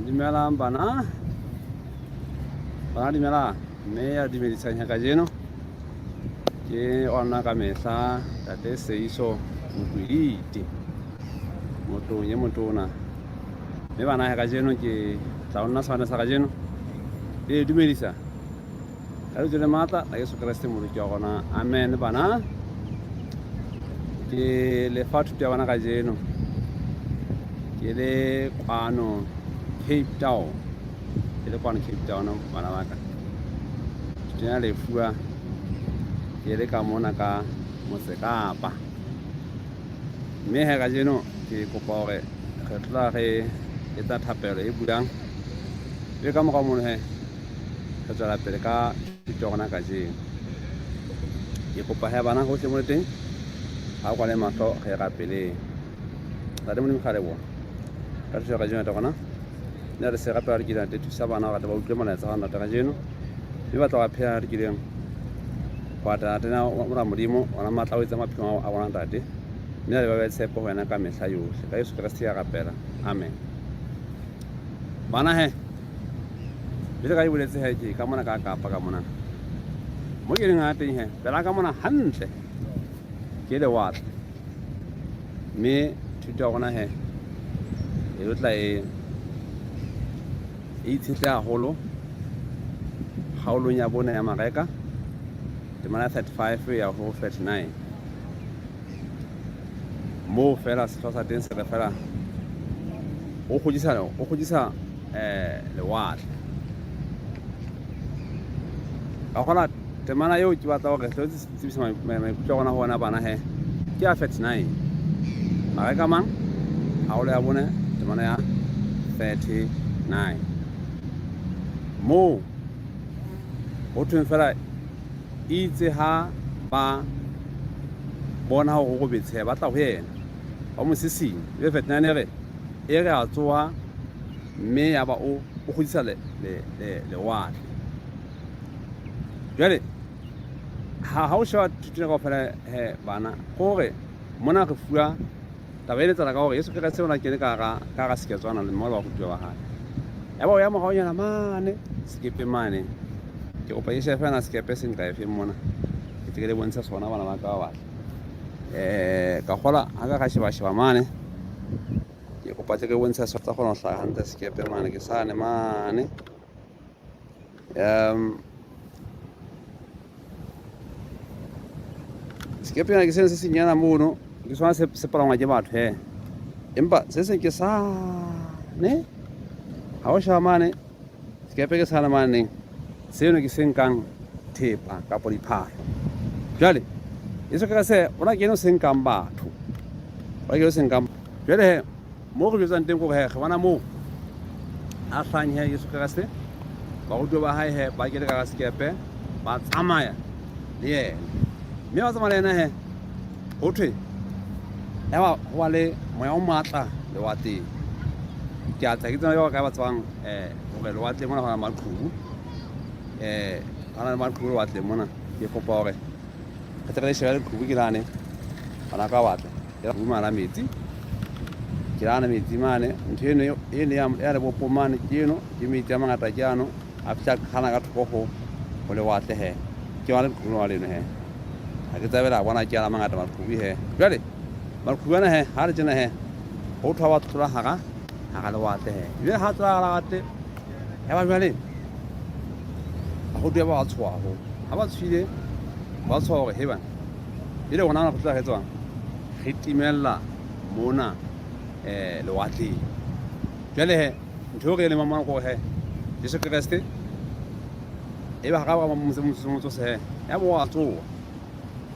Dimela bana dimela mme ya dumedisang ya kajeno ke ona ka mehla tate Seiso Mokwedidi motong ye motona mme bana ya kajeno ke tla nna swana sa kajeno le dumedisa ka le tsele matla la Yesu Kriste moloki wa gona amen bana ke le fa thuto ya bana kajeno ke le kwano Cape Town ke le kwano Cape Town bana ba ka tena le fua ke le ka mona ka Mosekapa mme he ka jeno ke kopa hore re tla re etsa thapelo e bulang le ka moka mona he re tswela pele ka thuto gona ka jeno ke kopa he bana hohle mo teng ha kwa le matlo ge ga pele ta le mo mkhale bo ka thuto ka jeno ta gona ne re se gape re ke date thusa bana ga ba utlwe molaetsa ga nna ka jeno mme ba tla ga phea re kileng kwa tate na mora modimo ona matla o etsa maphelo a bona tate mme le ba ba tshepo go yena ka mehla yohle ka Yesu Kriste ya rapela amen bana he bile ka ibuletse he ke ka mona ka kapa ka mona mo ke leng a teng he pela ka mona hantle ke le watla mme thuto gona he e tla e itshetla haholo kgaolong ya bona ya mareka temana 35 ya ho 39 mo fela se tlosa teng se re fela o kgodisa lewatle ka gona temana eo ke batla gore re tsebisa maikutlo gona go bona bana he ke ya 39 mareka mang kgaolo ya bone temana ya 39 mo ho thweng fela itse ha ba bona go go betse ba tla go yena ba mo sising e vetnane re e re a tsoa mme ya ba o godisa le watle jale ha o shwa tutile go fela he bana gore mona re fua tabeletsa la ka gore Yesu Kriste ona ke le ka seketswana le mmolo wa go twa ba ha ya ba ya mo ga o nyana mane skepe mane ke kopa e shefa na skepe se nka efe mona ke tike le bontsha sona bana ba ka ba ka gola a ka ga sheba mane ke kopa tike bontsha sona gona hla hanta skepe mane ke sane mane skepe na ke se se nyana mono ke sona se palangwa ke batho he empa se ke sa ne ha o shaba mane skepe ke sane mane seno ke senkang thepa ka poliphalo jale Yesu Kriste ona ke no senkang batho ba ke senkang jale mo go bitsang teng go he bana mo a hlanya Yesu Kriste ba go ba hae he ba ke le ka skepe ba tsamaya le yena mme ba tsamaya lena he ho thwe ya ba wa le moya o matla le wa teng ke a tsa ke tsena yo ka ba tswang go le wa teng mona ga maqhubu ana le maqhubu wa teng mona ke kopa hore ka tsela e shebele qhubu ke lane ana ka watla ke buma la metsi ke lana metsi mane ntho eno e ne ya le bopo mane ke eno ke metsi a mangata ke ano a fitla khana ka thoko go le watle he ke wa le qhubu wa leno he ha ke tsabela bona ke ala mangata maqhubu he jale maqhubu ana he ha re tsena he ho thwa ba tlola ha ga le watle he le ha tla la gate ya ba jale go dira ba tswa go ha ba tshile ba tswa gore he bana ile gona go tla ge tswang ge timella mona le watle jale he ntho re le mama go he Yesu Kriste e ba ga ba mo se ya bo wa tsoa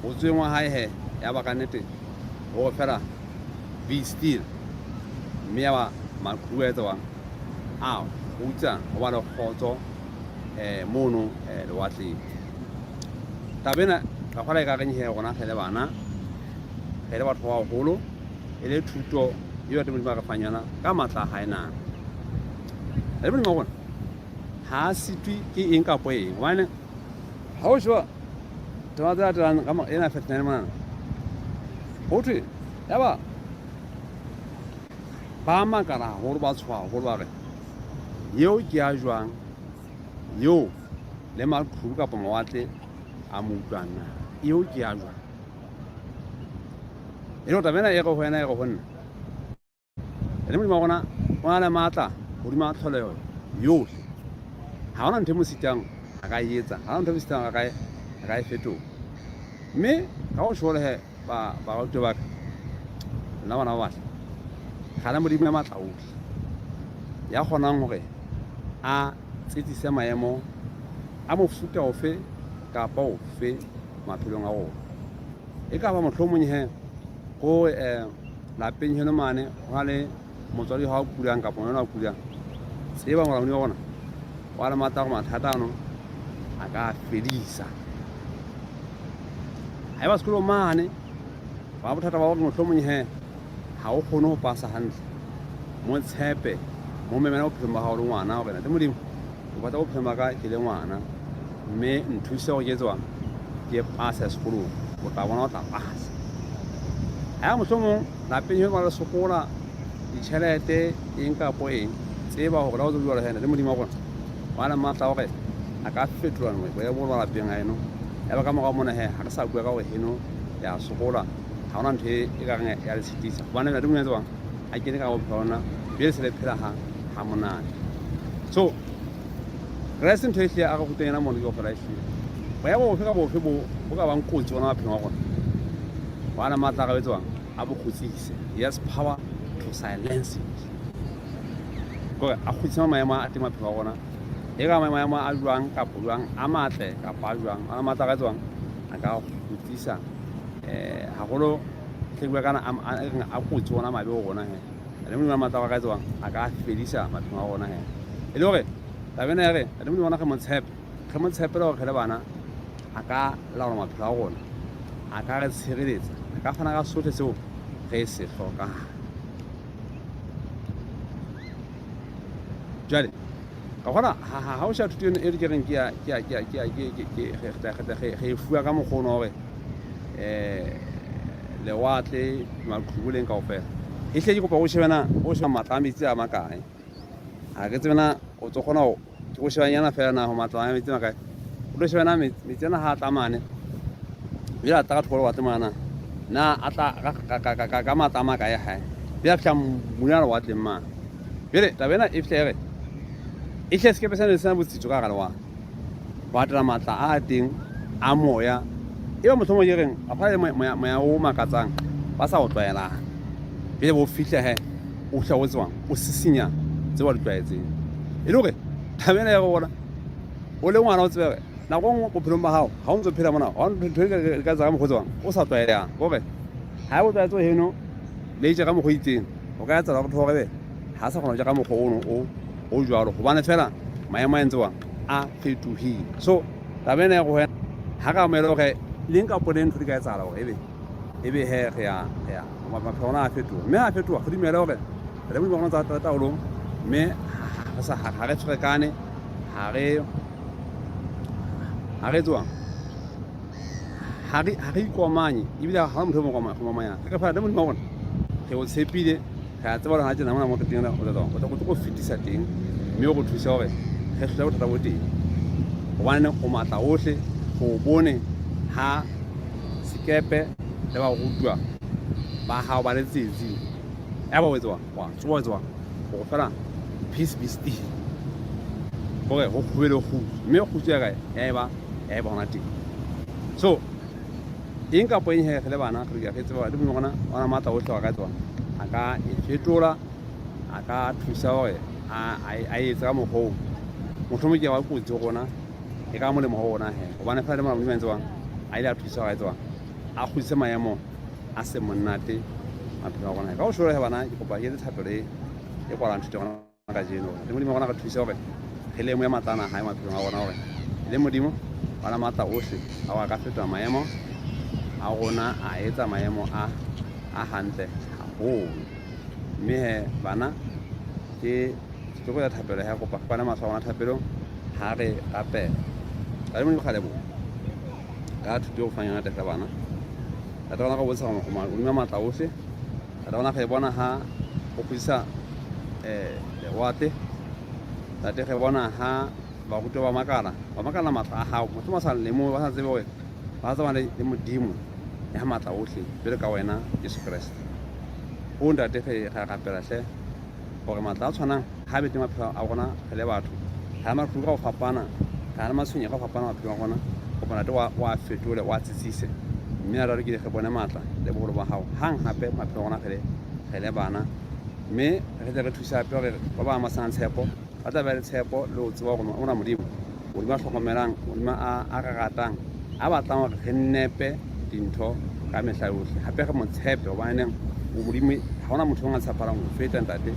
o tswengwa hae he ya ba ka nete go fela be still mme ya ba makruetso wa a o tsa go ba le khotso mono le watle tabena ka gola ka ganye he gona ge le bana ge le batho ba golo e le thuto yo te mo ba ka fanyana ka matla ha ena le mo ngona ha sitwi ke eng ka po eng wana ha o shwa twa ka ma ena fetna mana ho thwe ya ba makala go ba tshwa go ba re eo ke a jwang eo le maqhubu kapa mawatle a mo utlwana eo ke a jwang eno tabena e go wena e go honna le mo dimagona ona le matla hodima tlholeho yohle ha ona ntho mo sitang a ka etsa ha ona ntho mo sitang a ka e fetola mme ka go shole he ba go twa ka nna bana ba batla ga le modimo ya matla ohle ya kgonang hore a tsitsise maemo a mofuta ofe kapa ofe maphelong a rona e ka ba mohlomong he go lapeng heno mane go le motswadi ha o kulang kapa ngwana o kulang tseba ngwana wa bona wa le mata go mathata ano a ka fedisa ha ba sekolo mane ba bothata ba gore mohlomong he ha o kgone go pasa hantle mo tshepe mo memena o phema ga o le ngwana go rena le modimo o batla go phema ka ke le ngwana mme nthuse go jetswang ke pasa sekolong o tla bona o tla pasa ha mohlomong lapeng ba le sokola ditšhelete eng kapo eng tseba gore la o tsebjwa le hena le modimo wa gona wa le matla gore a ka fetola nngwe bo ya bona lapeng a eno ya ba ka moga mona he ha re sa bua ka gore eno ya sokola ga ona ntho e ka reng ya le tshitisa gobane la dimonyetsa bang a kene ka go phona bile se le phela ha monate so re se ntho ehle a go tena mo go fela ehle ba ya bo ka bofe bo ka bang kotsi bona maphelo a gona wa le matla ga betswang a bo khutsise yes power to silence go a khutsima maemo a tema phelo a gona e ga maemo a jwang ka jwang a matle ka pa jwang a matla ga tswang a ka khutsisa hagolo ke bua kana a kotsi bona mabe go gona he le mo matla ga tswang a ka fedisa maphelo a gona he e le gore ta bena ya re le mo bona ga motshepe le gore le bana a ka laola maphelo a gona a ka re tshireletsa a ka fana ka sotlhe seo ge se hloka jale ka gona ha o sha thuto e re ke reng ke ge fuwa ka mogolo gore lewatle maqhubuleng kaofela e hle ke kopa go shebana o sheba matla a metsi a makae a ke tsena o tso gona go shebanyana fela na go matla a metsi makae o tlo shebana metsi ana ha tlamane e la ta ka tholo wa tsamana na a tla ka matla a makae hae ya fya mmunyana wa tlema bele tabena e fere e hle se ke pesa ne se na botsitso ka gale wa tla matla a teng a moya e ba motho mo direng a fa le moya o makatsang ba sa o tlwaela bele bo fihle he o hla o tswang o sisinya tse wa ditlwaetseng e le gore tabena ya go bona o le ngwana o tsebe na go bophelong ba hao ha o ntse phela mona wa ntho e ka tsaka mogotswang o sa tlwaeleang gore ha o tlwaetso heno le je ka mo go itseng o ka tsala go thogebe ha sa gona ja ka mo go o jwalo go bana fela maemo a ntsewa a fetohile so tabena ya go ha ka melo ge leng ka poneng ntho di ka etsala gore ebe he re ya maphelo a fetoha mme a fetoha go dimela gore re mo bona tsa taolong mme ha re tshrekane ha re tswang ha re ikomanye ebile ha motho mo komanya ka fa le mo bona ke o tshepile ga tseba le ha tsena mona mo teng o tla go fitisa teng mme o go thusa gore ge hle o thata bo teng go bana o matla ohle go bone ha sikepe le ba rutwa ba ha ba le tsetsi ya ba wetswa wa tswa go fela peace be still gore go khwele go mme go tsaya kae ya ba bona teng so eng ka po eng he le bana re ya ke tseba le mo gona ona matla ohle ka tswa a ka e fetola a ka thusa gore a etsa ka mogong motho mo ke wa kotsi gona e ka mo le mo gona he go bana fa le mo mo tswang a ile a thusa ga tswa a khutse maemo a se monnate maphelo a gona ka o shole he bana ke kopa ke thapele e kwa lantho gona ka jeno le mo gona ka thusa gore ge le mo ya matana ha maphelo a gona gore le modimo bana matla ohle a wa ka fetola maemo a gona a etsa maemo a hantle haholo mme he bana ke go ya thapelo ya kopa bana maswa thapelo ha re apela ka mo gale bo ka thuto go fanya ngata ka bana ka tsona go botsa go ma o matla ohle ka tsona ga e bona ha go pisa le wate ntate ge bona ha ba go ba makala matla a hao motho ma sa le mo ba sa tsebe gore ba tsa le modimo ya matla ohle bile ka wena Jesu Kriste o ntate ge ga kapela hle gore matla a tshwanang ha bete maphelo a gona le batho ha ma go fapana ha ma tshwenye go fapana maphelo a gona go bona te wa fetole wa tsitsise mme a re ke ge bona matla le bogolo ba hao hang hape maphelo a gona le bana mme re tle re thusa hape gore ba ba masang tshepo ba tla ba le tshepo le o tseba gore o na modimo o di ba hlokomelang o di a ratang a batlang gore re nnepe dintho ka mehla yohle hape ge motshepe gobaneng o modimo ga gona motho o nga tshepalang go feta ntate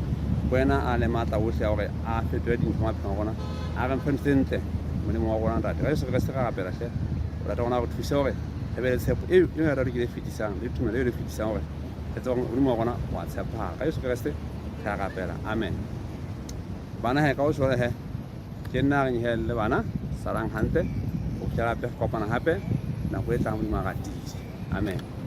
wena a le matla ohle ya gore a fetole dintho maphelong a gona a re mphe sentle modimo wa gona ntate ka Jesu Kriste ga gapela hle o rata gona go thusa gore re be le tshepo eo ya re ke le fetisang le tumelo e le fetisang gore re tseba modimo wa gona wa tshepa ka Jesu Kriste ga gapela amen bana he ka o shole he ke nna re nyehelle bana salang hante o tla pe kopana hape na go etsa modimo ga tidi amen